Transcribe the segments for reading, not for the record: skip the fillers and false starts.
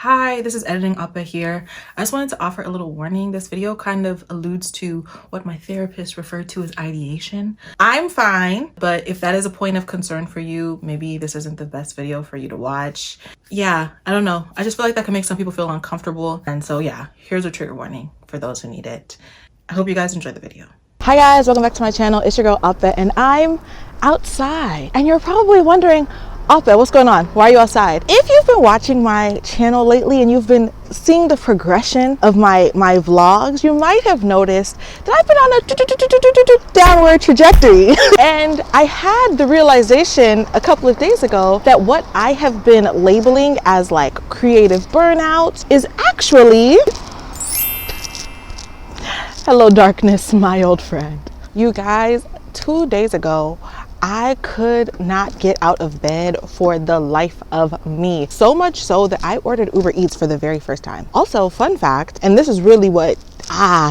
Hi, this is Editing Appa here. I just wanted to offer a little warning. This video kind of alludes to what my therapist referred to as ideation. I'm fine, but if that is a point of concern for you, maybe this isn't the best video for you to watch. Yeah, I don't know. I just feel like that can make some people feel uncomfortable. And so yeah, here's a trigger warning for those who need it. I hope you guys enjoy the video. Hi guys, welcome back to my channel. It's your girl Appa and I'm outside. And you're probably wondering, Appa, what's going on? Why are you outside? If you've been watching my channel lately and you've been seeing the progression of my vlogs, you might have noticed that I've been on a downward trajectory. And I had the realization a couple of days ago that what I have been labeling as like creative burnout is actually, hello darkness, my old friend. You guys, 2 days ago, I could not get out of bed for the life of me. So much so that I ordered Uber Eats for the very first time. Also, fun fact, and this is really what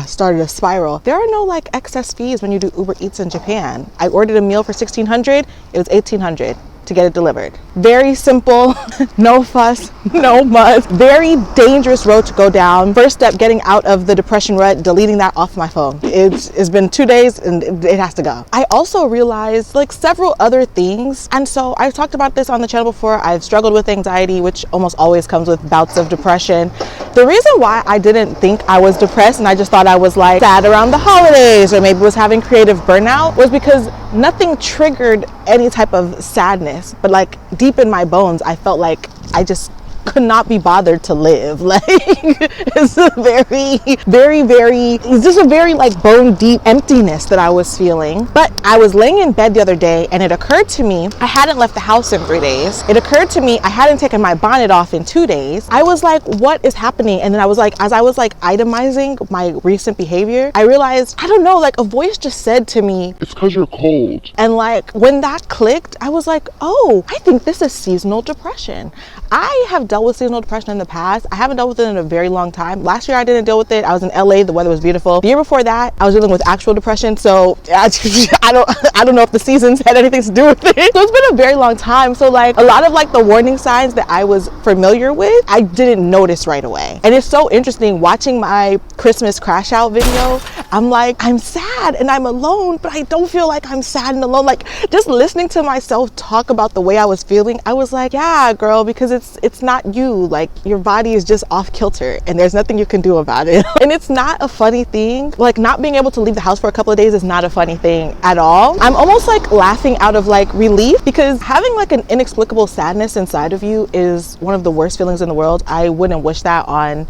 started a spiral. There are no like excess fees when you do Uber Eats in Japan. I ordered a meal for $1,600, it was $1,800 to get it delivered. Very simple, no fuss, no muss. Very dangerous road to go down. First step, getting out of the depression rut, deleting that off my phone. It's been 2 days and it has to go. I also realized like several other things. And so I've talked about this on the channel before. I've struggled with anxiety, which almost always comes with bouts of depression. The reason why I didn't think I was depressed and I just thought I was like sad around the holidays or maybe was having creative burnout was because nothing triggered any type of sadness. But like deep in my bones, I felt like I just could not be bothered to live. Like it's a it's just a very like bone deep emptiness that I was feeling. But I was laying in bed the other day and it occurred to me I hadn't left the house in 3 days. It occurred to me I hadn't taken my bonnet off in 2 days. I was like, what is happening? And then I was like, as I was like itemizing my recent behavior, I realized, I don't know, like a voice just said to me, it's because you're cold. And like when that clicked, I was like, oh, I think this is seasonal depression. I have dealt with seasonal depression in the past. I haven't dealt with it in a very long time. Last year I didn't deal with it. I was in LA, the weather was beautiful. The year before that, I was dealing with actual depression. So I don't know if the seasons had anything to do with it. So it's been a very long time. So like a lot of like the warning signs that I was familiar with, I didn't notice right away. And it's so interesting watching my Christmas crash out video. I'm like, I'm sad and I'm alone, but I don't feel like I'm sad and alone. Like just listening to myself talk about the way I was feeling, I was like, yeah, girl, because it's not you. Like your body is just off kilter and there's nothing you can do about it. And it's not a funny thing. Like not being able to leave the house for a couple of days is not a funny thing at all. I'm almost like laughing out of like relief because having like an inexplicable sadness inside of you is one of the worst feelings in the world. I wouldn't wish that on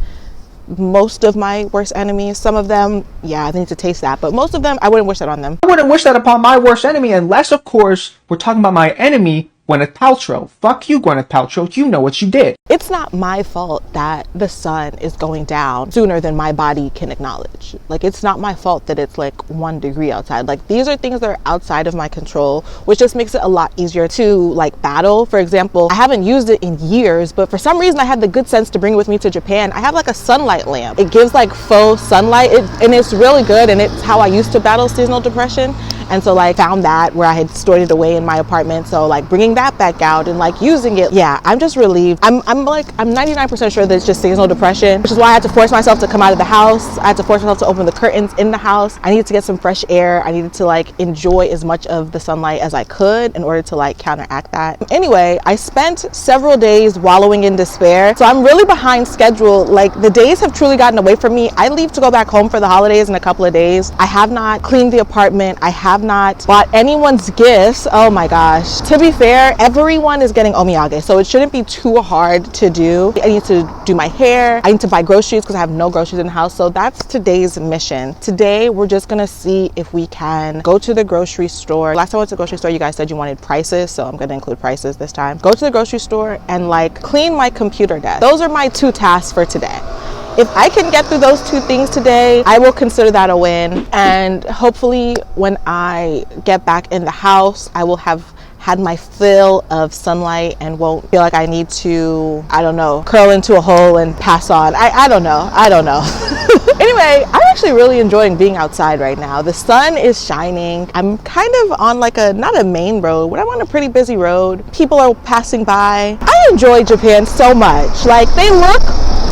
most of my worst enemies. Some of them, yeah, I need to taste that, but most of them, I wouldn't wish that on them. I wouldn't wish that upon my worst enemy, unless, of course, we're talking about my enemy, Gwyneth Paltrow. Fuck you, Gwyneth Paltrow. You know what you did. It's not my fault that the sun is going down sooner than my body can acknowledge. Like, it's not my fault that it's like 1 degree outside. Like, these are things that are outside of my control, which just makes it a lot easier to like battle. For example, I haven't used it in years, but for some reason I had the good sense to bring it with me to Japan. I have like a sunlight lamp. It gives like faux sunlight and it's really good, and it's how I used to battle seasonal depression. And so like found that where I had stored it away in my apartment. So like bringing that back out and like using it, yeah, I'm just relieved. I'm 99% sure that it's just seasonal depression, which is why I had to force myself to come out of the house. I had to force myself to open the curtains in the house. I needed to get some fresh air. I needed to like enjoy as much of the sunlight as I could in order to like counteract that. Anyway, I spent several days wallowing in despair. So I'm really behind schedule. Like the days have truly gotten away from me. I leave to go back home for the holidays in a couple of days. I have not cleaned the apartment. I have not bought anyone's gifts. Oh my gosh. To be fair, everyone is getting omiyage, so it shouldn't be too hard to do. I need to do my hair. I need to buy groceries because I have no groceries in the house. So that's today's mission. Today, we're just gonna see if we can go to the grocery store. Last time I went to the grocery store, you guys said you wanted prices, so I'm gonna include prices this time. Go to the grocery store and like clean my computer desk. Those are my 2 tasks for today. If I can get through those 2 things today, I will consider that a win. And hopefully when I get back in the house, I will have had my fill of sunlight and won't feel like I need to, I don't know, curl into a hole and pass on. I don't know. Anyway, I'm actually really enjoying being outside right now. The sun is shining. I'm kind of on like not a main road, but I'm on a pretty busy road. People are passing by. I enjoy Japan so much. Like, they look,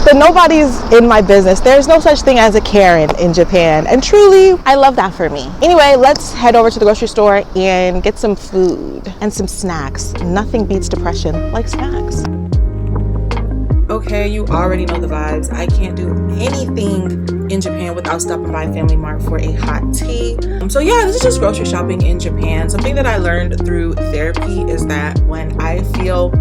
but nobody's in my business. There's no such thing as a Karen in Japan. And truly, I love that for me. Anyway, let's head over to the grocery store and get some food and some snacks. Nothing beats depression like snacks. Okay, you already know the vibes. I can't do anything in Japan without stopping by Family Mart for a hot tea. So yeah, this is just grocery shopping in Japan. Something that I learned through therapy is that when I feel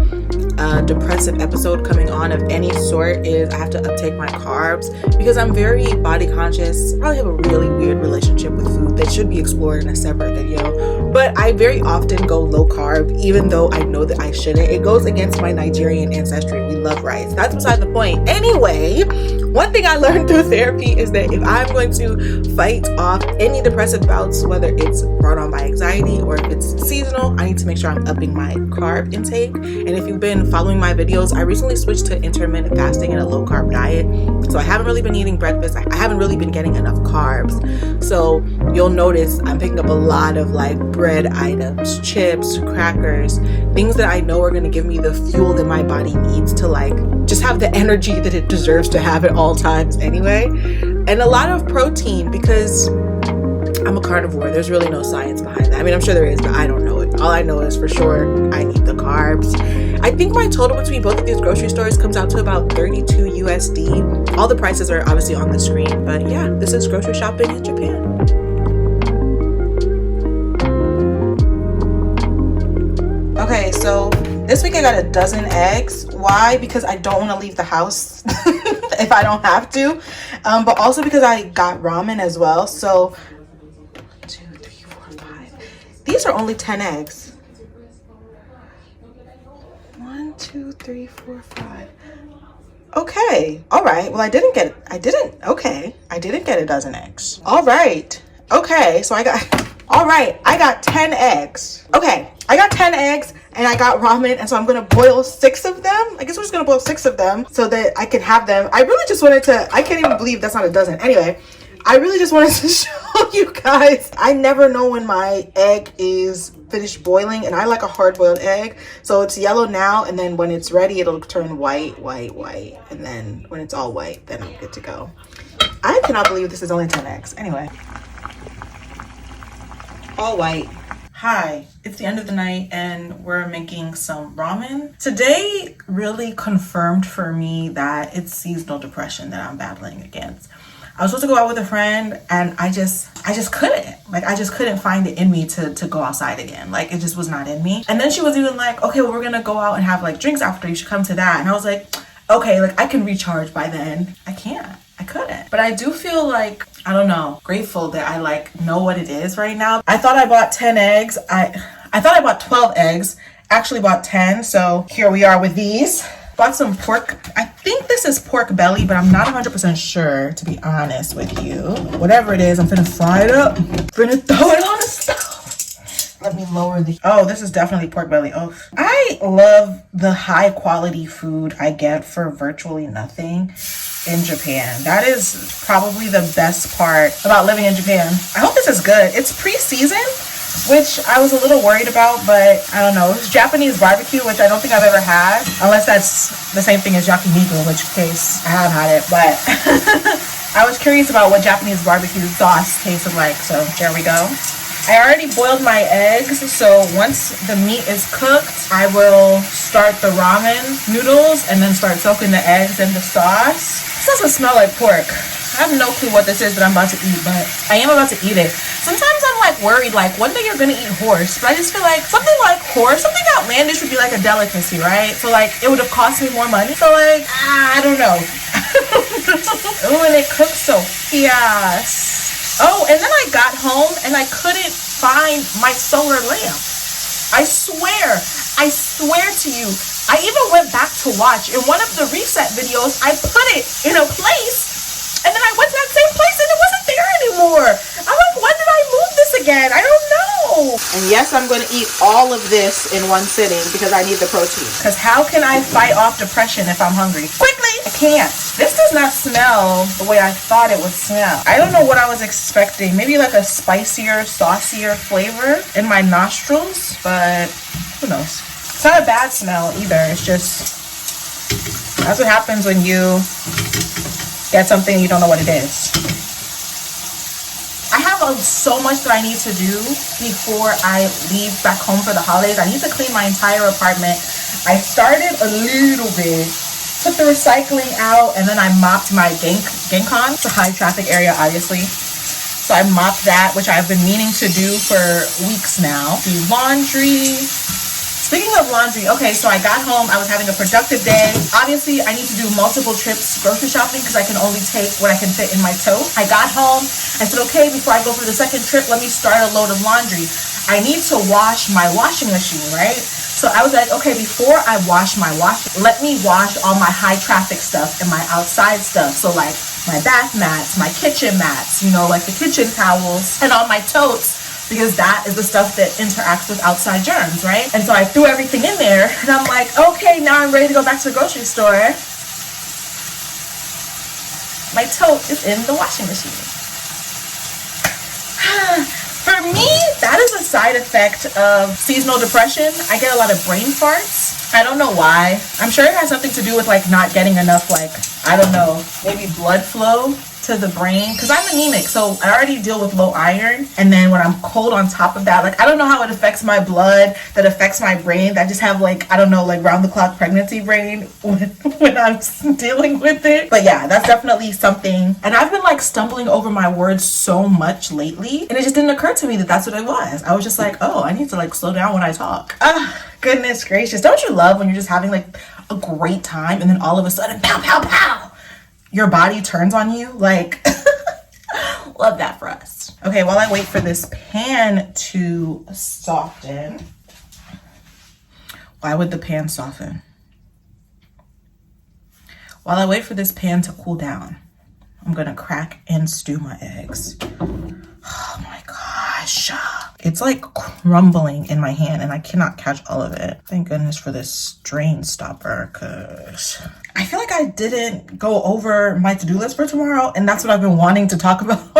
a depressive episode coming on of any sort is I have to uptake my carbs because I'm very body conscious. I probably have a really weird relationship with food that should be explored in a separate video. But I very often go low carb even though I know that I shouldn't. It goes against my Nigerian ancestry. We love rice. That's beside the point. Anyway, one thing I learned through therapy is that if I'm going to fight off any depressive bouts, whether it's brought on by anxiety or if it's seasonal, I need to make sure I'm upping my carb intake. And if you've been following my videos, I recently switched to intermittent fasting and a low carb diet. So I haven't really been eating breakfast. I haven't really been getting enough carbs. So you'll notice I'm picking up a lot of like bread items, chips, crackers, things that I know are going to give me the fuel that my body needs to like just have the energy that it deserves to have at all times anyway. And a lot of protein because I'm a carnivore. There's really no science behind that. I mean, I'm sure there is, but I don't know it. All I know is for sure I need the carbs. I think my total between both of these grocery stores comes out to about 32 USD. All the prices are obviously on the screen, but yeah, this is grocery shopping in Japan. Okay, so this week I got a dozen eggs. Why? Because I don't want to leave the house if I don't have to. But also because I got ramen as well. So 1, 2, 3, 4, 5. These are only 10 eggs. 1, 2, 3, 4, 5. Okay. All right. Well, I didn't get a dozen eggs. All right. Okay. So I got 10 eggs. Okay. I got 10 eggs and I got ramen, and so I'm gonna boil 6 of them. I guess we're just gonna boil 6 of them so that I can have them. I really just wanted to, I can't even believe that's not a dozen. Anyway, I really just wanted to show you guys. I never know when my egg is finished boiling, and I like a hard-boiled egg. So it's yellow now, and then when it's ready, it'll turn white, and then when it's all white, then I'm good to go. I cannot believe this is only 10 eggs. Anyway. All white. Hi, it's the end of the night and we're making some ramen. Today really confirmed for me that it's seasonal depression that I'm battling against. I was supposed to go out with a friend and I just couldn't. Like, I just couldn't find it in me to go outside again. Like, it just was not in me. And then she was even like, okay, well, we're gonna go out and have like drinks after. You should come to that. And I was like, okay, like I can recharge by then. I couldn't. But I do feel like, I don't know, grateful that I like know what it is right now. I thought I bought 10 eggs. I thought I bought 12 eggs, actually bought 10. So here we are with these. Bought some pork. I think this is pork belly, but I'm not 100% sure, to be honest with you. Whatever it is, I'm finna fry it up. Finna throw it on the stove. Let me lower the, oh, this is definitely pork belly. Oh, I love the high quality food I get for virtually nothing in Japan. That is probably the best part about living in Japan. I hope this is good. It's pre-seasoned, which I was a little worried about, but I don't know. It's Japanese barbecue, which I don't think I've ever had, unless that's the same thing as yakiniku, in which case I have had it, but I was curious about what Japanese barbecue sauce tasted like, so there we go. I already boiled my eggs, so once the meat is cooked, I will start the ramen noodles and then start soaking the eggs in the sauce. This doesn't smell like pork. I have no clue what this is that I'm about to eat, but I am about to eat it. Sometimes I'm like worried, like one day you're gonna eat horse, but I just feel like something like horse, something outlandish would be like a delicacy, right? So like it would have cost me more money. So like, I don't know. Ooh, and it cooks so fast. Oh, and then I got home and I couldn't find my solar lamp. I swear to you, I even went back to watch. In one of the reset videos, I put it in a place, and then I went to that same place and it wasn't there anymore. I'm like, when did I move this again? I don't know. And yes, I'm going to eat all of this in one sitting because I need the protein. Because how can I fight off depression if I'm hungry? Quickly! I can't. This does not smell the way I thought it would smell. I don't know what I was expecting. Maybe like a spicier, saucier flavor in my nostrils, but who knows? It's not a bad smell either. It's just, that's what happens when you get something you don't know what it is. I have so much that I need to do before I leave back home for the holidays. I need to clean my entire apartment. I started a little bit, took the recycling out, and then I mopped my Genkon. It's a high traffic area, obviously. So I mopped that, which I've been meaning to do for weeks now. Do laundry. Speaking of laundry, okay, so I got home. I was having a productive day. Obviously, I need to do multiple trips grocery shopping because I can only take what I can fit in my tote. I got home. I said, okay, before I go for the second trip, let me start a load of laundry. I need to wash my washing machine, right? So I was like, okay, before I wash my let me wash all my high traffic stuff and my outside stuff. So like my bath mats, my kitchen mats, you know, like the kitchen towels and all my totes, because that is the stuff that interacts with outside germs, right? And so I threw everything in there and I'm like, okay, now I'm ready to go back to the grocery store. My tote is in the washing machine. For me, that is a side effect of seasonal depression. I get a lot of brain farts. I don't know why. I'm sure it has something to do with like not getting enough, like, I don't know, maybe blood flow to the brain, because I'm anemic, so I already deal with low iron, and then when I'm cold on top of that, like, I don't know how it affects my blood, that affects my brain, that I just have like, I don't know, like round the clock pregnancy brain when I'm dealing with it. But yeah, that's definitely something. And I've been like stumbling over my words so much lately, and it just didn't occur to me that that's what it was. I was just like, oh, I need to like slow down when I talk. Goodness gracious. Don't you love when you're just having like a great time and then all of a sudden, pow, pow, pow, your body turns on you? Like, love that for us. Okay, while I wait for this pan to soften. Why would the pan soften? While I wait for this pan to cool down, I'm gonna crack and stew my eggs. Oh my gosh. It's like crumbling in my hand and I cannot catch all of it. Thank goodness for this strain stopper, because I feel like I didn't go over my to-do list for tomorrow, and that's what I've been wanting to talk about.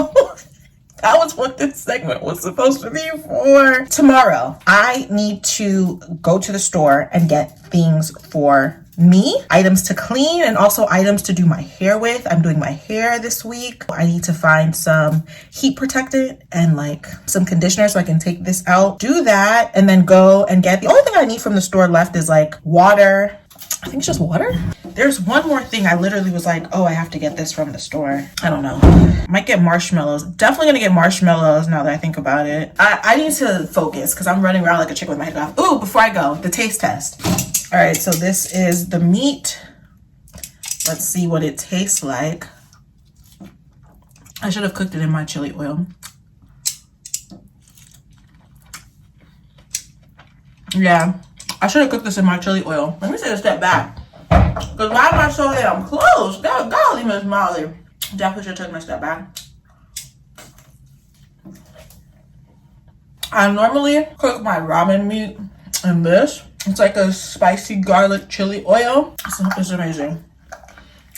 That was what this segment was supposed to be for. Tomorrow, I need to go to the store and get things for me, items to clean, and also items to do my hair with. I'm doing my hair this week. I need to find some heat protectant and like some conditioner so I can take this out, do that, and then go and get, the only thing I need from the store left is like water. I think it's just water. There's one more thing. I literally was like, oh, I have to get this from the store. I don't know. Might get marshmallows. Definitely gonna get marshmallows now that I think about it. I need to focus because I'm running around like a chicken with my head off. Ooh, before I go, the taste test. All right, so this is the meat. Let's see what it tastes like. I should have cooked it in my chili oil. Yeah, I should have cooked this in my chili oil. Let me take a step back. Because why am I so damn close? Golly, Miss Molly. Definitely should have taken a step back. I normally cook my ramen meat in this. It's like a spicy garlic chili oil. It's amazing.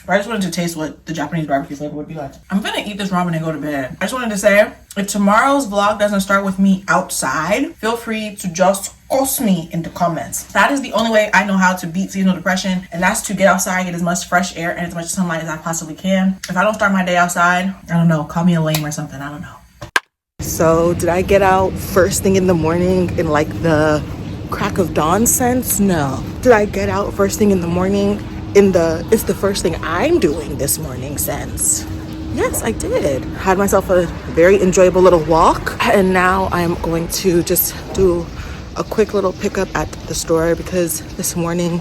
But I just wanted to taste what the Japanese barbecue flavor would be like. I'm gonna eat this ramen and go to bed. I just wanted to say, if tomorrow's vlog doesn't start with me outside, feel free to just post me in the comments. That is the only way I know how to beat seasonal depression, and that's to get outside, get as much fresh air and as much sunlight as I possibly can. If I don't start my day outside, I don't know, call me a lame or something, I don't know. So did I get out first thing in the morning in like the crack of dawn sense? No. Did I get out first thing in the morning in the it's the first thing I'm doing this morning sense? Yes, I did. Had myself a very enjoyable little walk, and now I'm going to just do a quick little pickup at the store because this morning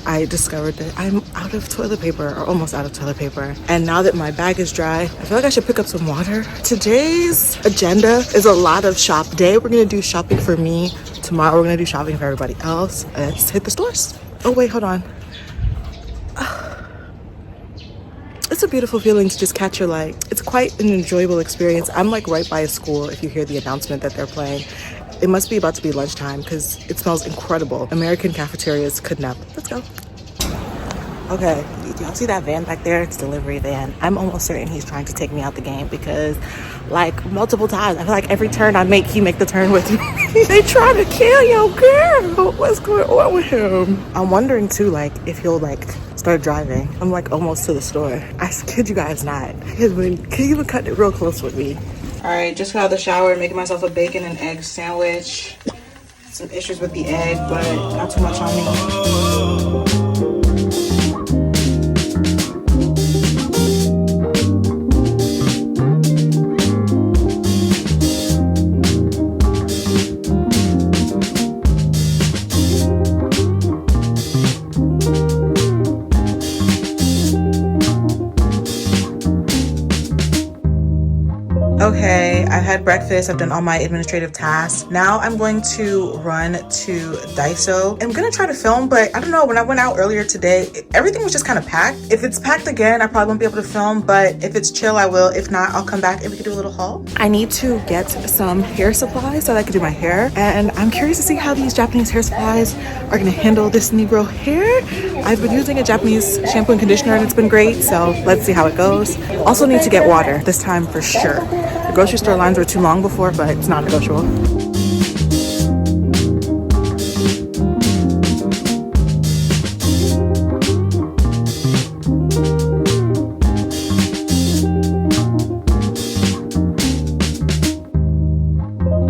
I discovered that I'm out of toilet paper, or almost out of toilet paper. And now that my bag is dry, I feel like I should pick up some water. Today's agenda is a lot of shop day. We're gonna do shopping for me. Tomorrow we're gonna do shopping for everybody else. Let's hit the stores. Oh wait, hold on. It's a beautiful feeling to just catch your light. It's quite an enjoyable experience. I'm like right by a school if you hear the announcement that they're playing. It must be about to be lunchtime because it smells incredible. American cafeterias could nap. Let's go. Okay, Do y'all see that van back there? It's a delivery van. I'm almost certain he's trying to take me out the game because like multiple times, I feel like every turn I make, he make the turn with me. They trying to kill your girl. What's going on with him? I'm wondering too, like if he'll like start driving. I'm like almost to the store. I kid you guys not. He even cut it real close with me. All right, just got out of the shower, making myself a bacon and egg sandwich. Some issues with the egg, but not too much on me. Okay, I've had breakfast, I've done all my administrative tasks. Now I'm going to run to Daiso. I'm gonna try to film, but I don't know, when I went out earlier today, everything was just kind of packed. If it's packed again, I probably won't be able to film, but if it's chill, I will. If not, I'll come back and we can do a little haul. I need to get some hair supplies so that I can do my hair, and I'm curious to see how these Japanese hair supplies are gonna handle this Negro hair. I've been using a Japanese shampoo and conditioner and it's been great, so let's see how it goes. Also need to get water this time for sure. The grocery store lines were too long before, but it's not negotiable.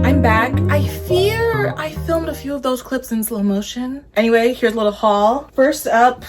I'm back. I fear I filmed a few of those clips in slow motion. Anyway, here's a little haul. First up,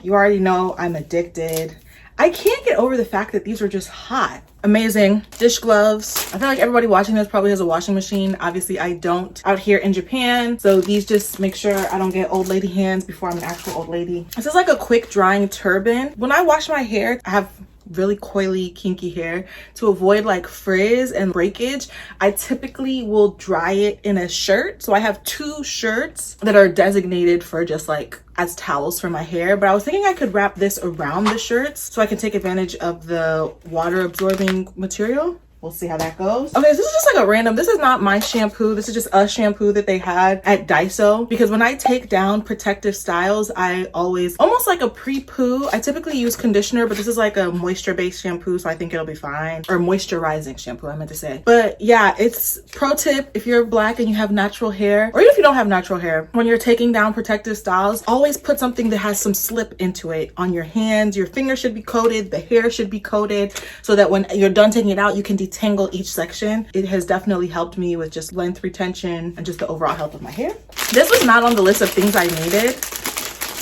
you already know I'm addicted. I can't get over the fact that these are just hot. Amazing dish gloves. I feel like everybody watching this probably has a washing machine. Obviously I don't out here in Japan, so these just make sure I don't get old lady hands before I'm an actual old lady. This is like a quick drying turban. When I wash my hair, I have really coily kinky hair. To avoid like frizz and breakage, I typically will dry it in a shirt. So I have 2 shirts that are designated for just like as towels for my hair, but I was thinking I could wrap this around the shirts so I can take advantage of the water absorbing material. We'll see how that goes. Okay, so this is just like a random, this is not my shampoo. This is just a shampoo that they had at Daiso, because when I take down protective styles, I always, almost like a pre-poo, I typically use conditioner, but this is like a moisture-based shampoo, so I think it'll be fine. Or moisturizing shampoo, I meant to say. But yeah, it's pro tip, if you're black and you have natural hair, or even if you don't have natural hair, when you're taking down protective styles, always put something that has some slip into it. On your hands, your fingers should be coated, the hair should be coated, so that when you're done taking it out, you can detangle each section. It has definitely helped me with just length retention and just the overall health of my hair. This was not on the list of things I needed,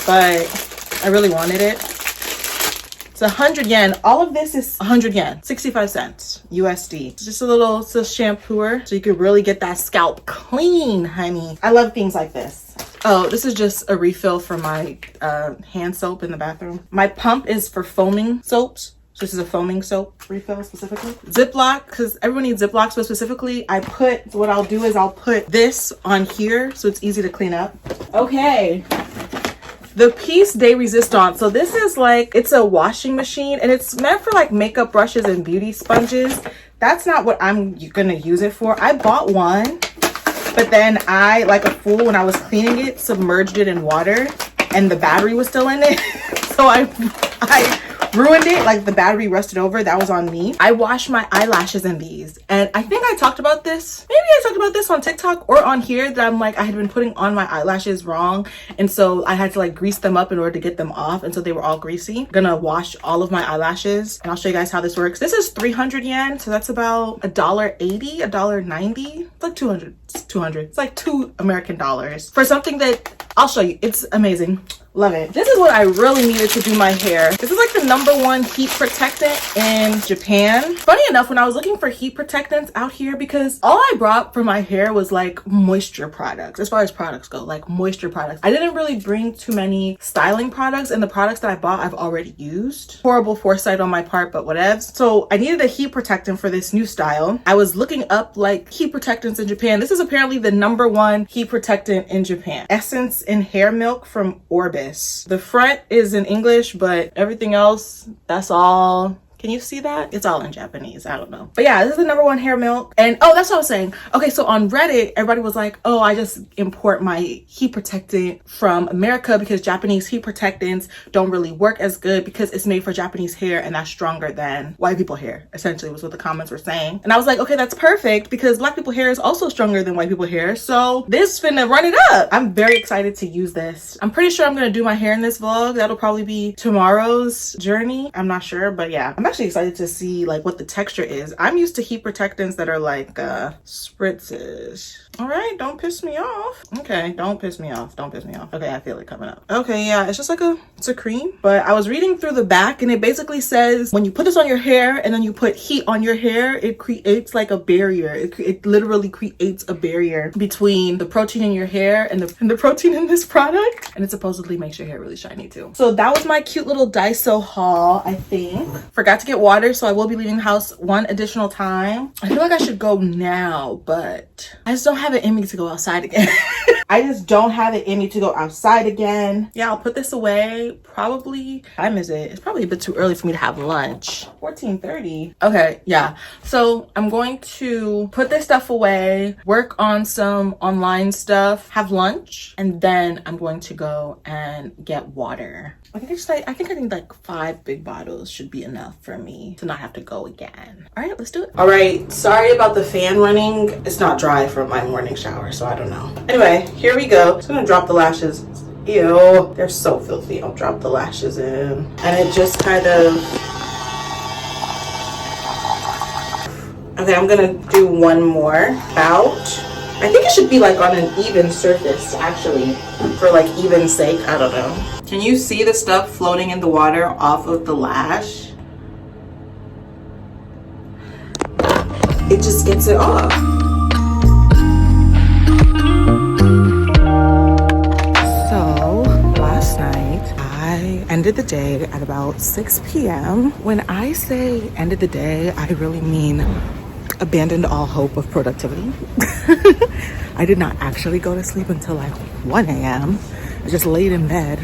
but I really wanted it. It's 100 yen. All of this is 100 yen, 65 cents USD. It's just a little, it's a shampooer, so you can really get that scalp clean, honey. I love things like this. Oh, this is just a refill for my hand soap in the bathroom. My pump is for foaming soaps. This is a foaming soap refill specifically. Ziploc, because everyone needs Ziplocs, but specifically what I'll do is I'll put this on here so it's easy to clean up. Okay. The Piece de Resistance. So this is like, it's a washing machine and it's meant for like makeup brushes and beauty sponges. That's not what I'm gonna use it for. I bought one, but then I, like a fool, when I was cleaning it, submerged it in water and the battery was still in it. So I ruined it, like the battery rusted over. That was on me. I wash my eyelashes in these, and I think I talked about this, maybe I talked about this on TikTok or on here, that I'm like, I had been putting on my eyelashes wrong, and so I had to like grease them up in order to get them off, and so they were all greasy. I'm gonna wash all of my eyelashes and I'll show you guys how this works. This is 300 yen, so that's about $1.80, $1.90. It's like 200. It's 200. It's like $2 American for something that I'll show you. It's amazing. Love it. This is what I really needed to do my hair. This is like the #1 heat protectant in Japan. Funny enough, when I was looking for heat protectants out here, because all I brought for my hair was like moisture products, as far as products go, like moisture products. I didn't really bring too many styling products, and the products that I bought I've already used. Horrible foresight on my part, but whatevs. So I needed a heat protectant for this new style. I was looking up like heat protectants in Japan. This is apparently the #1 heat protectant in Japan. Essence in Hair Milk from Orbis. The front is in English, but everything else, that's all Can you see that? It's all in Japanese. I don't know. But yeah, this is the #1 hair milk. And oh, that's what I was saying. Okay, so on Reddit, everybody was like, oh, I just import my heat protectant from America because Japanese heat protectants don't really work as good because it's made for Japanese hair and that's stronger than white people hair, essentially was what the comments were saying. And I was like, okay, that's perfect because black people hair is also stronger than white people hair. So this finna run it up. I'm very excited to use this. I'm pretty sure I'm gonna do my hair in this vlog. That'll probably be tomorrow's journey. I'm not sure, but yeah, I'm actually excited to see like what the texture is. I'm used to heat protectants that are like spritzes. All right, don't piss me off. Okay, don't piss me off. Don't piss me off. Okay, I feel it coming up. Okay, yeah, it's just like it's a cream. But I was reading through the back and it basically says when you put this on your hair and then you put heat on your hair, it creates like a barrier. It literally creates a barrier between the protein in your hair and the protein in this product. And it supposedly makes your hair really shiny too. So that was my cute little Daiso haul, I think. Forgot to get water, so I will be leaving the house one additional time. I feel like I should go now, but I just don't have it in me to go outside again. I just don't have it in me to go outside again. Yeah, I'll put this away probably. What time is it? It's probably a bit too early for me to have lunch. 14:30. Okay, yeah. So I'm going to put this stuff away, work on some online stuff, have lunch, and then I'm going to go and get water. I think I need like 5 big bottles should be enough for me to not have to go again. All right, let's do it. All right, sorry about the fan running. It's not dry from my morning shower, so I don't know. Anyway, here we go. Just gonna drop the lashes. Ew, they're so filthy. I'll drop the lashes in. And it just kind of... Okay, I'm gonna do one more bout. I think it should be like on an even surface, actually, for like even sake. I don't know. Can you see the stuff floating in the water off of the lash? It just gets it off. So last night I ended the day at about 6 p.m. When I say ended the day, I really mean abandoned all hope of productivity. I did not actually go to sleep until like 1 a.m. I just laid in bed,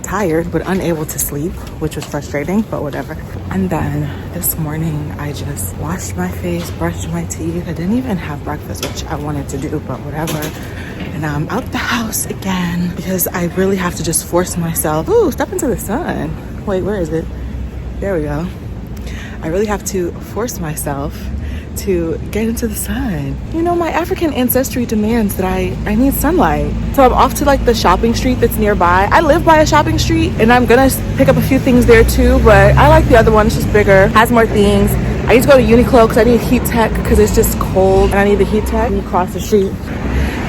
tired but unable to sleep, which was frustrating, but whatever. And then this morning I just washed my face, brushed my teeth. I didn't even have breakfast, which I wanted to do, but whatever. And I'm out the house again because I really have to just force myself. Ooh, step into the sun. Wait, where is it? There we go. I really have to force myself to get into the sun. You know, my African ancestry demands that I need sunlight. So I'm off to like the shopping street that's nearby. I live by a shopping street and I'm gonna pick up a few things there too, but I like the other one. It's just bigger, has more things. I need to go to Uniqlo because I need heat tech because it's just cold and I need the heat tech. Let me cross the street.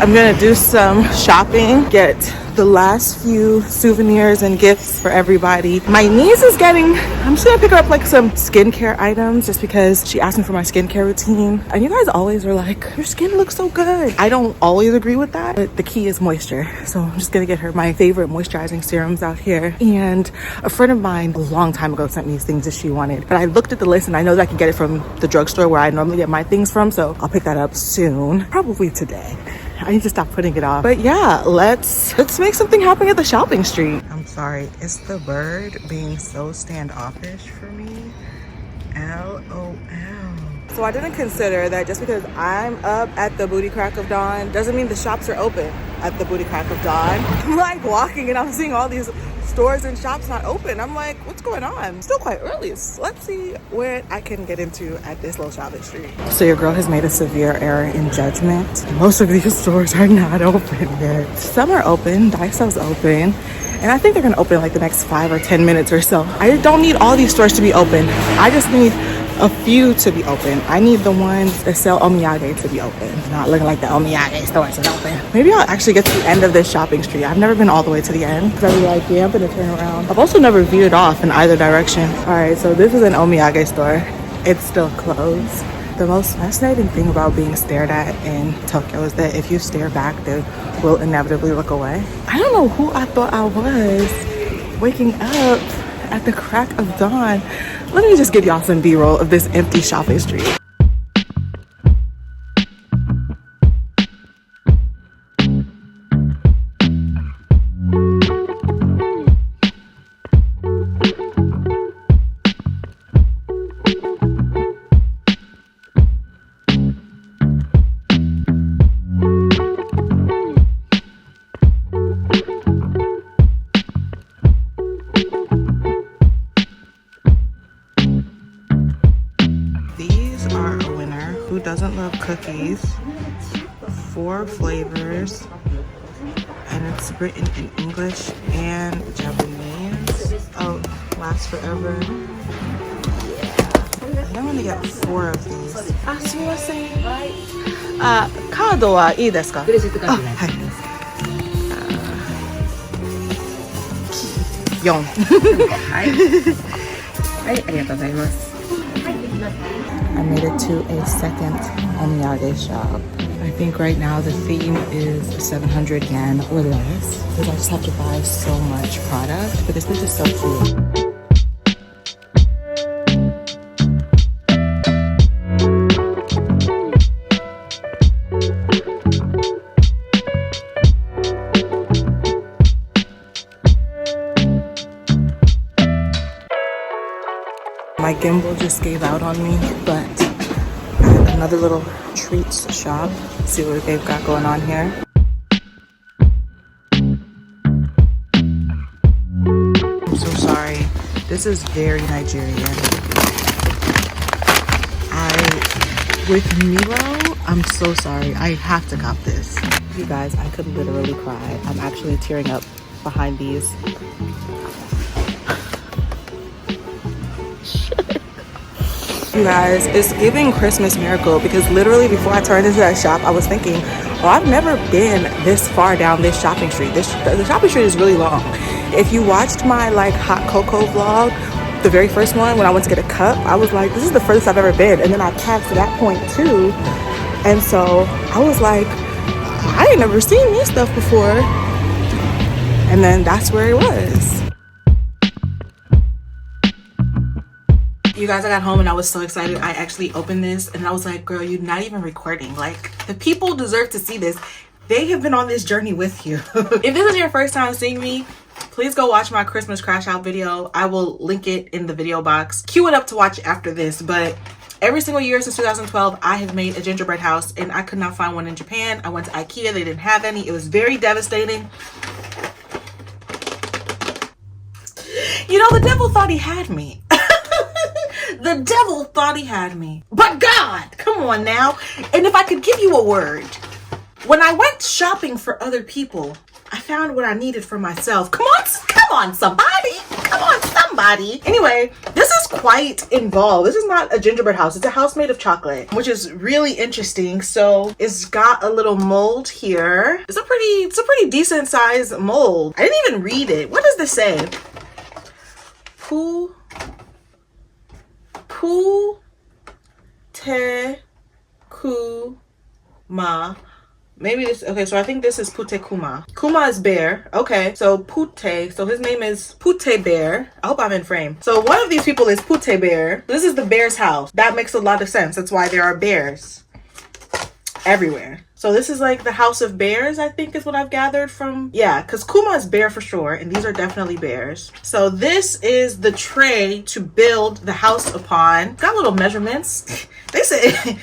I'm gonna do some shopping, get the last few souvenirs and gifts for everybody. My niece is I'm just gonna pick her up like some skincare items just because she asked me for my skincare routine. And you guys always are like, your skin looks so good. I don't always agree with that, but the key is moisture. So I'm just gonna get her my favorite moisturizing serums out here. And a friend of mine a long time ago sent me these things that she wanted, but I looked at the list and I know that I can get it from the drugstore where I normally get my things from, so I'll pick that up soon, probably today. I need to stop putting it off. But yeah, let's make something happen at the shopping street. I'm sorry, it's the bird being so standoffish for me. LOL. So I didn't consider that just because I'm up at the booty crack of dawn doesn't mean the shops are open at the booty crack of dawn. I'm like walking and I'm seeing all these stores and shops not open. I'm like, what's going on? It's still quite early. So let's see what I can get into at this little shopping street. So your girl has made a severe error in judgment. Most of these stores are not open yet. Some are open, Daiso's open, and I think they're gonna open like the next 5 or 10 minutes or so. I don't need all these stores to be open. I just need a few to be open. I need the ones that sell omiyage to be open. Not looking like the omiyage stores is open. Maybe I'll actually get to the end of this shopping street. I've never been all the way to the end because I was like, yeah, I'm gonna turn around. I've also never veered off in either direction. All right, so this is an omiyage store. It's still closed. The most fascinating thing about being stared at in Tokyo is that if you stare back, they will inevitably look away. I don't know who I thought I was waking up at the crack of dawn. Let me just give y'all some B-roll of this empty shopping street. Who doesn't love cookies? 4 flavors. And it's written in English and Japanese. Oh, lasts forever. Yeah. I'm gonna get 4 of these. Ah, sumimasen. Card wa ii desu ka? Ah, hai. 4. はい。はい、ありがとうございます。 I made it to a second omiyage shop. I think right now the theme is 700 yen or less. Because I just have to buy so much product. But this is just so cute. My gimbal just gave out on me, but another little treats shop. See what they've got going on here. I'm so sorry. This is very Nigerian. With Milo, I'm so sorry. I have to cop this. You guys, I could literally cry. I'm actually tearing up behind these. You guys, it's giving Christmas miracle because literally before I turned into that shop, I was thinking, oh, I've never been this far down this shopping street. The shopping street is really long. If you watched my like hot cocoa vlog, the very first one when I went to get a cup, I was like, this is the furthest I've ever been. And then I passed to that point too. And so I was like, I ain't never seen this stuff before. And then that's where it was. You guys, I got home and I was so excited. I actually opened this and I was like, girl, you're not even recording. Like, the people deserve to see this. They have been on this journey with you. If this is your first time seeing me, please go watch my Christmas crash out video. I will link it in the video box. Cue it up to watch after this. But every single year since 2012, I have made a gingerbread house and I could not find one in Japan. I went to IKEA, they didn't have any. It was very devastating. You know, the devil thought he had me. The devil thought he had me. But God, come on now. And if I could give you a word, when I went shopping for other people, I found what I needed for myself. Come on, somebody. Come on, somebody. Anyway, this is quite involved. This is not a gingerbread house. It's a house made of chocolate, which is really interesting. So it's got a little mold here. It's a pretty decent size mold. I didn't even read it. What does this say? Putekuma. Maybe this, okay, so I think this is Putekuma. Kuma is bear. Okay, so Pute, so his name is Pute Bear. I hope I'm in frame. So one of these people is Pute Bear. This is the bear's house. That makes a lot of sense. That's why there are bears everywhere. So this is like the house of bears, I think is what I've gathered from, yeah, because Kuma is bear for sure, and these are definitely bears. So this is the tray to build the house upon. It's got little measurements. They said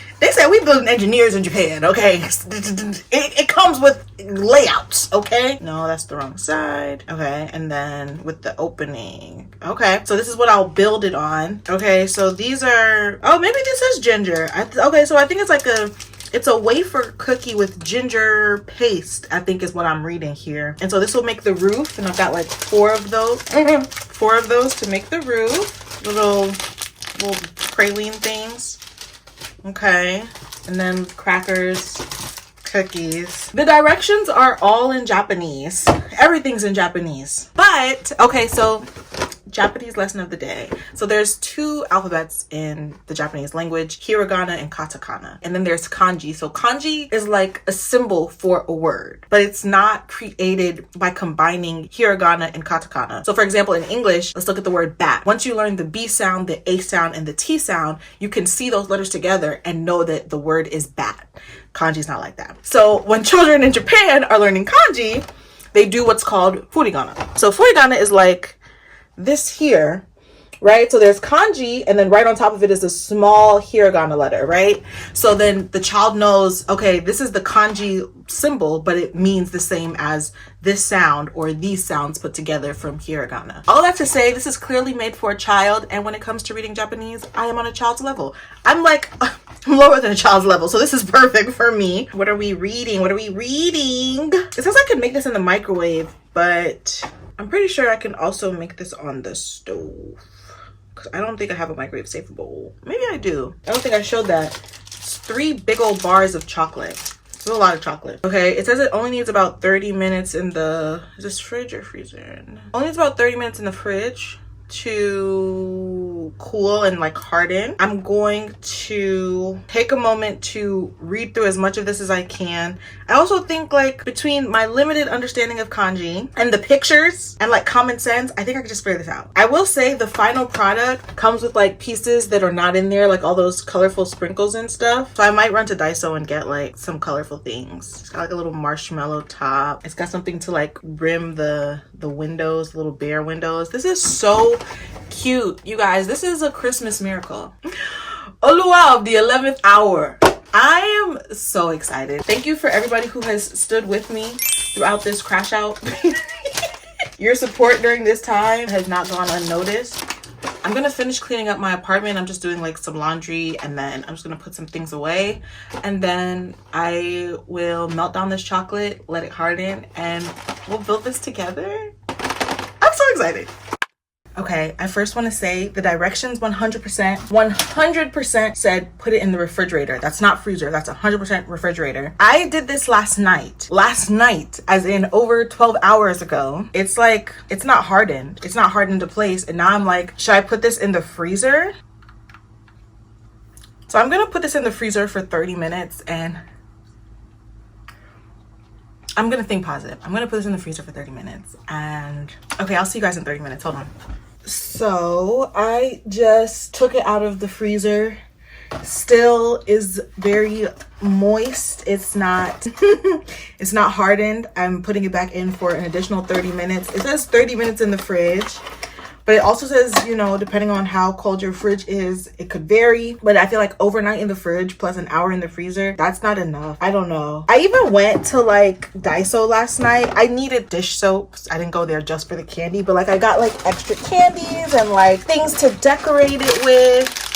we building engineers in Japan, okay? It comes with layouts, okay? No, that's the wrong side. Okay, and then with the opening. Okay, so this is what I'll build it on. Okay, so these are, oh, maybe this is ginger. Okay, so I think it's a wafer cookie with ginger paste, I think is what I'm reading here. And so this will make the roof, and I've got like 4 of those. 4 of those to make the roof. Little praline things. Okay. And then crackers, cookies. The directions are all in Japanese. Everything's in Japanese. But, okay, so Japanese lesson of the day. So there's 2 alphabets in the Japanese language, hiragana and katakana. And then there's kanji. So kanji is like a symbol for a word, but it's not created by combining hiragana and katakana. So for example, in English, let's look at the word bat. Once you learn the B sound, the A sound, and the T sound, you can see those letters together and know that the word is bat. Kanji's not like that. So when children in Japan are learning kanji, they do what's called furigana. So furigana is like this here, right? So there's kanji, and then right on top of it is a small hiragana letter, right? So then the child knows, okay, this is the kanji symbol, but it means the same as this sound or these sounds put together from hiragana. All that to say, this is clearly made for a child, and when it comes to reading Japanese, I am on a child's level. I'm like, I'm lower than a child's level, so this is perfect for me. What are we reading? What are we reading? It says I could make this in the microwave, but I'm pretty sure I can also make this on the stove. Because I don't think I have a microwave safe bowl. Maybe I do. I don't think I showed that. It's 3 big old bars of chocolate. It's a lot of chocolate. Okay, it says it only needs about 30 minutes in the... Is this fridge or freezer? Only needs about 30 minutes in the fridge to cool and like harden. I'm going to take a moment to read through as much of this as I can. I also think like between my limited understanding of kanji and the pictures and like common sense, I think I could just figure this out. I will say the final product comes with like pieces that are not in there, like all those colorful sprinkles and stuff. So I might run to Daiso and get like some colorful things. It's got like a little marshmallow top. It's got something to like rim the windows, the little bare windows. This is so cute, you guys. This is a Christmas miracle. Oluwa of the 11th hour. I am so excited. Thank you for everybody who has stood with me throughout this crash out. Your support during this time has not gone unnoticed. I'm gonna finish cleaning up my apartment. I'm just doing like some laundry, and then I'm just gonna put some things away, and then I will melt down this chocolate, let it harden, and we'll build this together. I'm so excited. Okay, I first want to say the directions 100% said put it in the refrigerator. That's not freezer, that's 100% refrigerator. I did this last night, as in over 12 hours ago. It's like, it's not hardened to place, and now I'm like, should I put this in the freezer? So I'm gonna put this in the freezer for 30 minutes, and I'm gonna think positive. I'm gonna put this in the freezer for 30 minutes, and okay, I'll see you guys in 30 minutes. Hold on. So I just took it out of the freezer. Still is very moist. It's not it's not hardened. I'm putting it back in for an additional 30 minutes. It says 30 minutes in the fridge, but it also says, you know, depending on how cold your fridge is, it could vary. But I feel like overnight in the fridge plus an hour in the freezer, that's not enough. I don't know. I even went to like Daiso last night. I needed dish soaps. I didn't go there just for the candy, but like I got like extra candies and like things to decorate it with.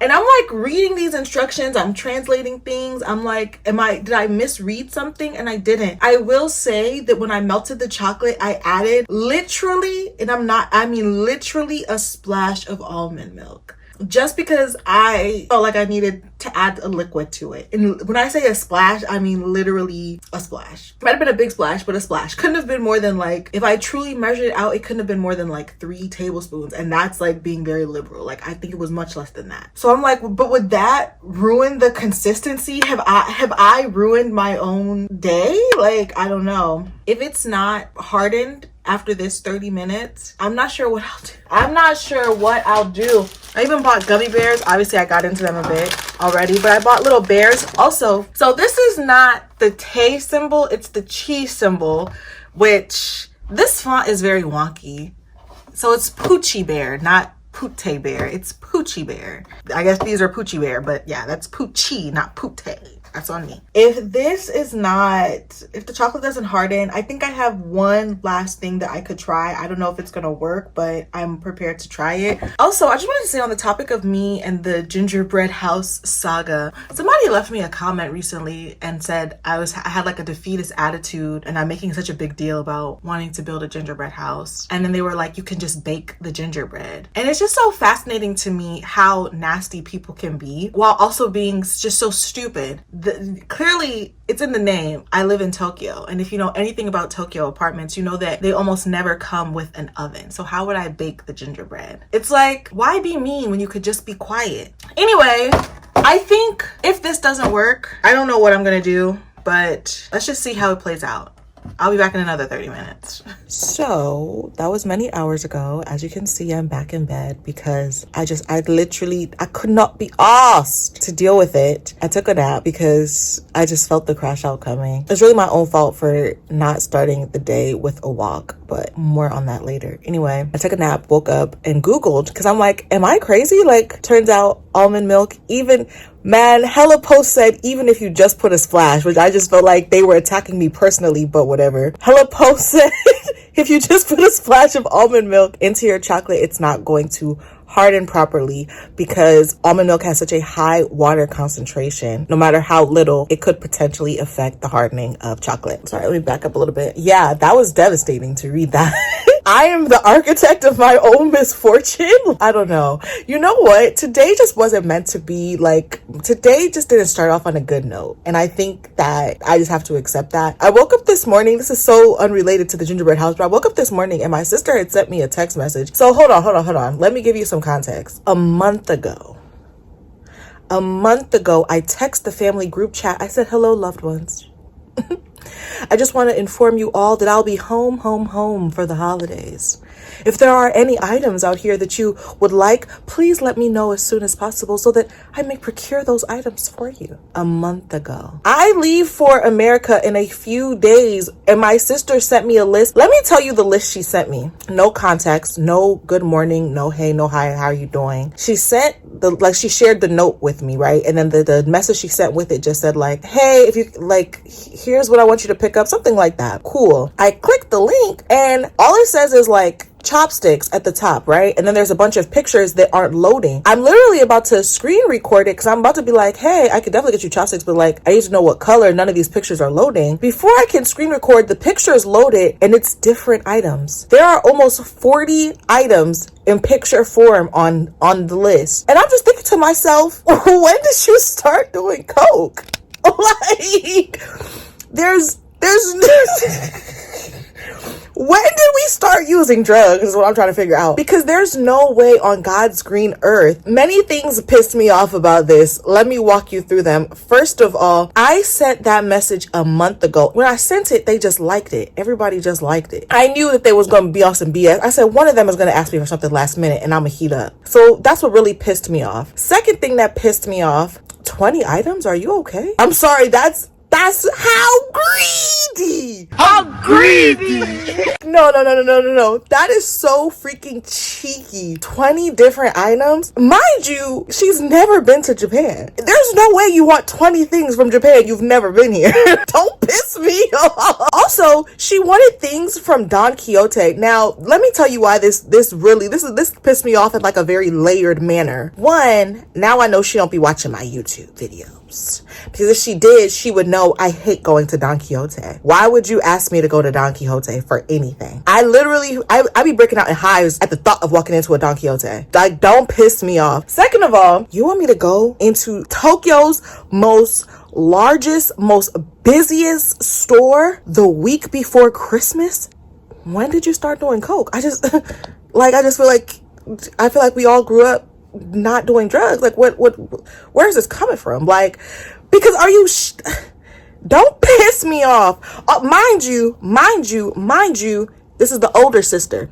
And I'm like reading these instructions, I'm translating things. I'm like, did I misread something? And I didn't. I will say that when I melted the chocolate, I added literally, and I mean literally a splash of almond milk. Just because I felt like I needed to add a liquid to it. And when I say a splash, I mean literally a splash. Might have been a big splash, but a splash. Couldn't have been more than like, if I truly measured it out, it couldn't have been more than like 3 tablespoons. And that's like being very liberal. Like I think it was much less than that. So I'm like, but would that ruin the consistency? Have I ruined my own day? Like, I don't know. If it's not hardened after this 30 minutes, I'm not sure what I'll do. I even bought gummy bears. Obviously I got into them a bit already, but I bought little bears also. So this is not the Tay symbol, it's the Chi symbol, which this font is very wonky. So it's Poochie Bear, not Poote Bear. It's Poochie Bear. I guess these are Poochie Bear, but yeah, that's Poochie, not Poote. That's on me. If the chocolate doesn't harden, I think I have one last thing that I could try. I don't know if it's gonna work, but I'm prepared to try it. Also, I just wanted to say on the topic of me and the gingerbread house saga, somebody left me a comment recently and said I had like a defeatist attitude and I'm making such a big deal about wanting to build a gingerbread house. And then they were like, you can just bake the gingerbread. And it's just so fascinating to me how nasty people can be while also being just so stupid. Clearly it's in the name. I live in Tokyo, and if you know anything about Tokyo apartments, you know that they almost never come with an oven. So how would I bake the gingerbread? It's like, why be mean when you could just be quiet? Anyway, I think if this doesn't work, I don't know what I'm gonna do, but let's just see how it plays out. I'll be back in another 30 minutes. So that was many hours ago. As you can see, I'm back in bed because I could not be asked to deal with it. I took a nap because I just felt the crash out coming. It's really my own fault for not starting the day with a walk, but more on that later. Anyway, I took a nap, woke up and Googled because I'm like, am I crazy? Like, turns out almond milk, even Man, hella post said, even if you just put a splash, which I just felt like they were attacking me personally, but whatever. Hella post said, if you just put a splash of almond milk into your chocolate, it's not going to harden properly because almond milk has such a high water concentration. No matter how little, it could potentially affect the hardening of chocolate. Sorry, let me back up a little bit. Yeah, that was devastating to read that. I am the architect of my own misfortune. I don't know. You know what? Today just wasn't meant to be like, today just didn't start off on a good note. And I think that I just have to accept that. I woke up this morning. This is so unrelated to the gingerbread house, but I woke up this morning and my sister had sent me a text message. So hold on. Let me give you some context. A month ago, I text the family group chat. I said, hello, loved ones. I just want to inform you all that I'll be home for the holidays. If there are any items out here that you would like, please let me know as soon as possible so that I may procure those items for you. A month ago. I leave for America in a few days and my sister sent me a list. Let me tell you the list she sent me. No context, no good morning, no hey, no hi, how are you doing? She sent she shared the note with me, right? And then the message she sent with it just said like, hey, if you like, here's what I want you to pick up, something like that. Cool. I clicked the link and all it says is like chopsticks at the top, right? And then there's a bunch of pictures that aren't loading. I'm literally about to screen record it because I'm about to be like, hey, I could definitely get you chopsticks, but like, I need to know what color. None of these pictures are loading. Before I can screen record, the picture is loaded and it's different items. There are almost 40 items in picture form on the list. And I'm just thinking to myself, when did you start doing coke? Like, there's when did we start using drugs is what I'm trying to figure out. Because there's no way on God's green earth. Many things pissed me off about this. Let me walk you through them. First of all, I sent that message a month ago. When I sent it, they just liked it. Everybody just liked it. I knew that they was going to be on some BS. I said one of them is going to ask me for something last minute and I'm going to heat up. So that's what really pissed me off. Second thing that pissed me off, 20 items? Are you okay? I'm sorry, that's how greedy. No. That is so freaking cheeky. 20 different items. Mind you, she's never been to Japan. There's no way you want 20 things from Japan. You've never been here. Don't piss me off. Also, she wanted things from Don Quixote. Now, let me tell you why this pissed me off in like a very layered manner. One, now I know she don't be watching my YouTube videos. Because if she did, she would know I hate going to Don Quixote. Why would you ask me to go to Don Quixote for anything? I be breaking out in hives at the thought of walking into a Don Quixote. Like, don't piss me off. Second of all, you want me to go into Tokyo's most busiest store the week before Christmas? When did you start doing coke? I feel like we all grew up not doing drugs. Like, where is this coming from? Like, because don't piss me off. Mind you, this is the oldest sister.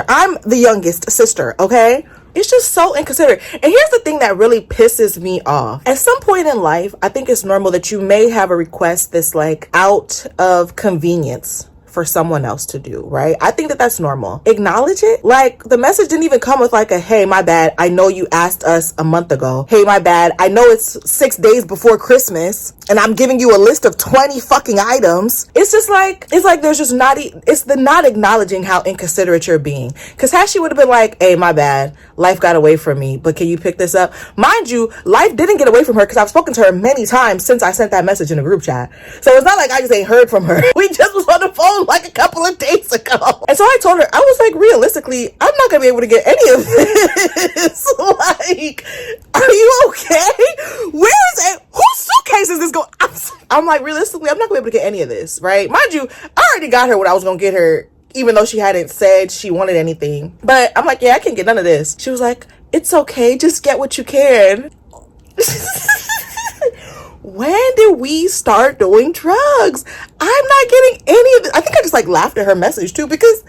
I'm the youngest sister, okay? It's just so inconsiderate. And here's the thing that really pisses me off. At some point in life, I think it's normal that you may have a request that's like out of convenience for someone else to do, right? I think that that's normal. Acknowledge it. Like, the message didn't even come with like a, hey, my bad, I know you asked us a month ago. Hey, my bad, I know it's 6 days before Christmas and I'm giving you a list of 20 fucking items. It's just like, there's just it's the not acknowledging how inconsiderate you're being. Because had she would have been like, hey, my bad, life got away from me, but can you pick this up? Mind you, life didn't get away from her because I've spoken to her many times since I sent that message in a group chat. So it's not like I just ain't heard from her. We just was on the phone like a couple of days ago. And so I told her, I was like, realistically, I'm not gonna be able to get any of this. Like, are you okay? Where is it? Whose suitcase is this going? I'm like, realistically, I'm not gonna be able to get any of this, right? Mind you, I already got her what I was gonna get her, even though she hadn't said she wanted anything. But I'm like, yeah, I can't get none of this. She was like, it's okay, just get what you can. When did we start doing drugs? I'm not getting any of it. I think I just like laughed at her message too, because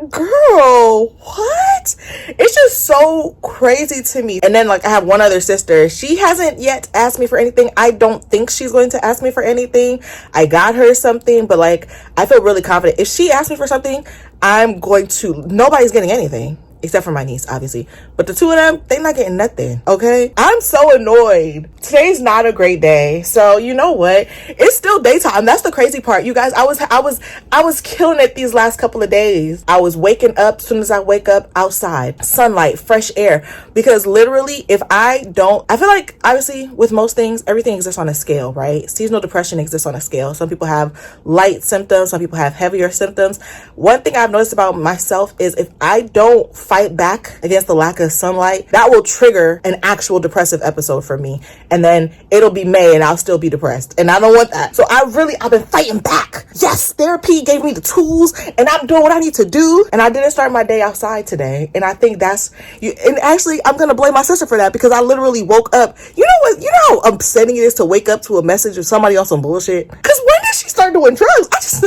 girl, what? It's just so crazy to me. And then like I have one other sister. She hasn't yet asked me for anything. I don't think she's going to ask me for anything. I got her something, but like I feel really confident. If she asks me for something, nobody's getting anything. except for my niece, obviously. But the two of them, they not getting nothing, okay? I'm so annoyed. Today's not a great day. So you know what? It's still daytime. That's the crazy part. You guys, I was killing it these last couple of days. I was waking up as soon as I wake up, outside, sunlight, fresh air. Because literally, if I feel like obviously with most things, everything exists on a scale, right? Seasonal depression exists on a scale. Some people have light symptoms, some people have heavier symptoms. One thing I've noticed about myself is if I don't fight back against the lack of sunlight, that will trigger an actual depressive episode for me. And then it'll be May and I'll still be depressed. And I don't want that. So I've been fighting back. Yes, therapy gave me the tools and I'm doing what I need to do. And I didn't start my day outside today. And I think that's you. And actually, I'm going to blame my sister for that because I literally woke up. You know what? You know how upsetting it is to wake up to a message of somebody else on bullshit? Because when did she start doing drugs?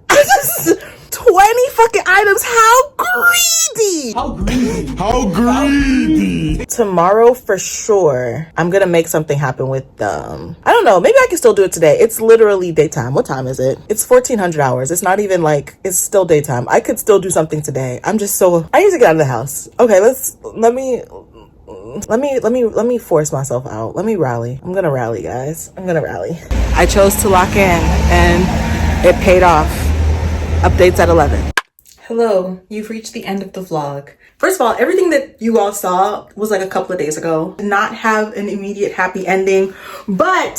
I just 20 fucking items. How greedy. How greedy. Tomorrow for sure, I'm gonna make something happen with I don't know, maybe I can still do it today. It's literally daytime. What time is it? It's 1400 hours. It's not even like, it's still daytime. I could still do something today. I need to get out of the house. Okay, let me force myself out. Let me rally. I'm gonna rally, guys. I'm gonna rally. I chose to lock in and it paid off. Updates at 11. Hello, you've reached the end of the vlog. First of all, everything that you all saw was like a couple of days ago. Did not have an immediate happy ending, but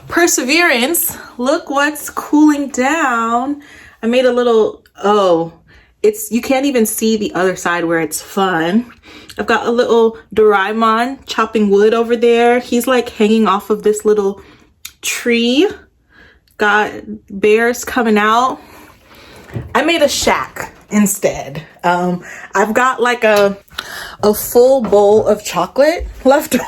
perseverance. Look what's cooling down. I made a little, you can't even see the other side where it's fun. I've got a little Doraemon chopping wood over there. He's like hanging off of this little tree. Got bears coming out. I made a shack instead. I've got like a full bowl of chocolate left over.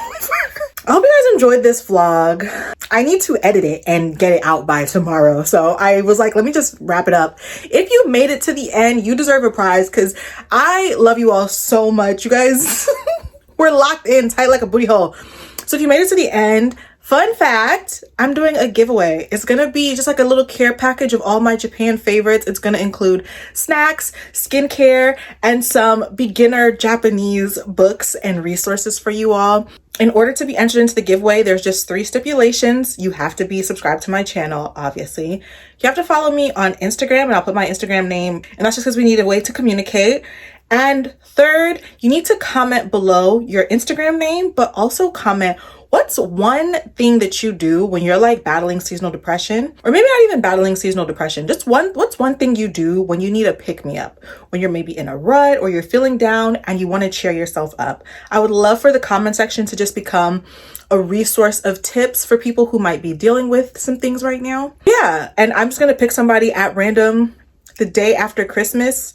I hope you guys enjoyed this vlog. I need to edit it and get it out by tomorrow. So I was like, let me just wrap it up. If you made it to the end, you deserve a prize because I love you all so much. You guys were locked in tight like a booty hole. So if you made it to the end, fun fact, I'm doing a giveaway. It's gonna be just like a little care package of all my Japan favorites. It's gonna include snacks, skincare, and some beginner Japanese books and resources for you all. In order to be entered into the giveaway, there's just 3 stipulations. You have to be subscribed to my channel, obviously. You have to follow me on Instagram, and I'll put my Instagram name, and that's just because we need a way to communicate. And third, you need to comment below your Instagram name, but also comment what's one thing that you do when you're like battling seasonal depression, or maybe not even battling seasonal depression, what's one thing you do when you need a pick-me-up, when you're maybe in a rut or you're feeling down and you want to cheer yourself up. I would love for the comment section to just become a resource of tips for people who might be dealing with some things right now. Yeah, and I'm just going to pick somebody at random the day after Christmas,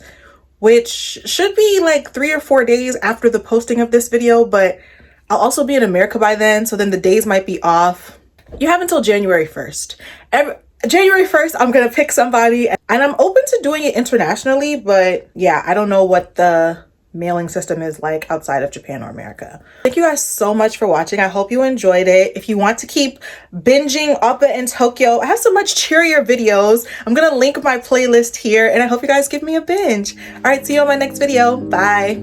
which should be like 3 or 4 days after the posting of this video, but I'll also be in America by then, so then the days might be off. You have until January 1st. January 1st, I'm gonna pick somebody, and I'm open to doing it internationally, but yeah, I don't know what the mailing system is like outside of Japan or America. Thank you guys so much for watching. I hope you enjoyed it. If you want to keep binging Oppa in Tokyo, I have some much cheerier videos. I'm gonna link my playlist here, and I hope you guys give me a binge. All right, see you on my next video. Bye.